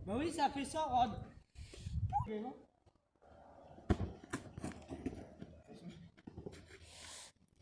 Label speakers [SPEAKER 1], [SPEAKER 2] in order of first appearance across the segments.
[SPEAKER 1] Bah oui, ça fait ça, Rod.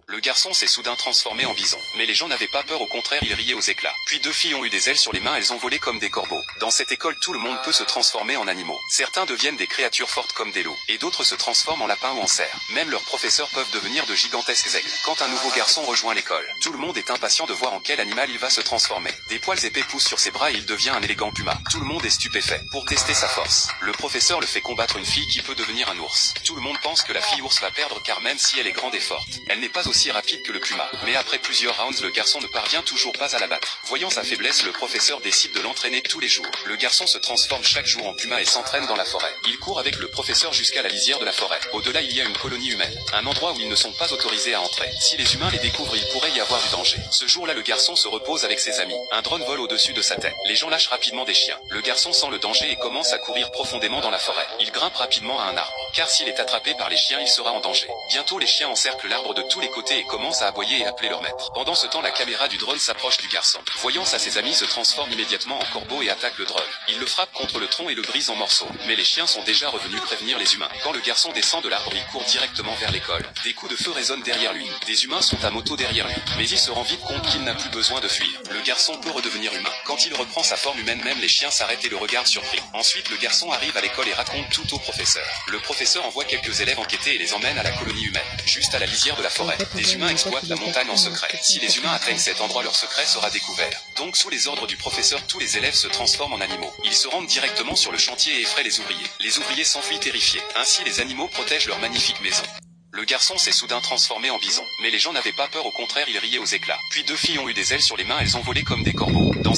[SPEAKER 2] Le garçon s'est soudain transformé en bison. Mais les gens n'avaient pas peur, au contraire ils riaient aux éclats. Puis deux filles ont eu des ailes sur les mains, elles ont volé comme des corbeaux. Dans cette école tout le monde peut se transformer en animaux. Certains deviennent des créatures fortes comme des loups. Et d'autres se transforment en lapins ou en cerfs. Même leurs professeurs peuvent devenir de gigantesques aigles. Quand un nouveau garçon rejoint l'école, tout le monde est impatient de voir en quel animal il va se transformer. Des poils épais poussent sur ses bras et il devient un élégant puma. Tout le monde est stupéfait. Pour tester sa force, le professeur le fait combattre une fille qui peut devenir un ours. Tout le monde pense que la fille ours va perdre car même si elle est grande et forte, elle n'est pas aussi rapide que le puma. Mais après plusieurs rounds, le garçon ne parvient toujours pas à la battre. Voyant sa faiblesse, le professeur décide de l'entraîner tous les jours. Le garçon se transforme chaque jour en puma et s'entraîne dans la forêt. Il court avec le professeur jusqu'à la lisière de la forêt. Au-delà, il y a une colonie humaine. Un endroit où ils ne sont pas autorisés à entrer. Si les humains les découvrent, il pourrait y avoir du danger. Ce jour-là, le garçon se repose avec ses amis. Un drone vole au-dessus de sa tête. Les gens lâchent rapidement des chiens. Le garçon sent le danger et commence à courir profondément dans la forêt. Il grimpe rapidement à un arbre. Car s'il est attrapé par les chiens, il sera en danger. Bientôt, les chiens encerclent l'arbre de tous les côtés et commencent à aboyer et appeler leur maître. Pendant ce temps, la caméra du drone s'approche du garçon. Voyant ça, ses amis se transforment immédiatement en corbeau et attaquent le drone. Il le frappe contre le tronc et le brise en morceaux. Mais les chiens sont déjà revenus prévenir les humains. Quand le garçon descend de l'arbre, il court directement vers l'école. Des coups de feu résonnent derrière lui. Des humains sont à moto derrière lui. Mais il se rend vite compte qu'il n'a plus besoin de fuir. Le garçon peut redevenir humain. Quand il reprend sa forme humaine, même les chiens s'arrêtent et le regardent surpris. Ensuite, le garçon arrive à l'école et raconte tout au professeur. Le professeur envoie quelques élèves enquêter et les emmène à la colonie humaine. Juste à la lisière de la forêt, des humains exploitent la montagne en secret. Si les humains atteignent cet endroit, leur secret sera découvert. Donc sous les ordres du professeur, tous les élèves se transforment en animaux. Ils se rendent directement sur le chantier et effraient les ouvriers. Les ouvriers s'enfuient terrifiés. Ainsi les animaux protègent leur magnifique maison. Le garçon s'est soudain transformé en bison. Mais les gens n'avaient pas peur, au contraire ils riaient aux éclats. Puis deux filles ont eu des ailes sur les mains, elles ont volé comme des corbeaux. Dans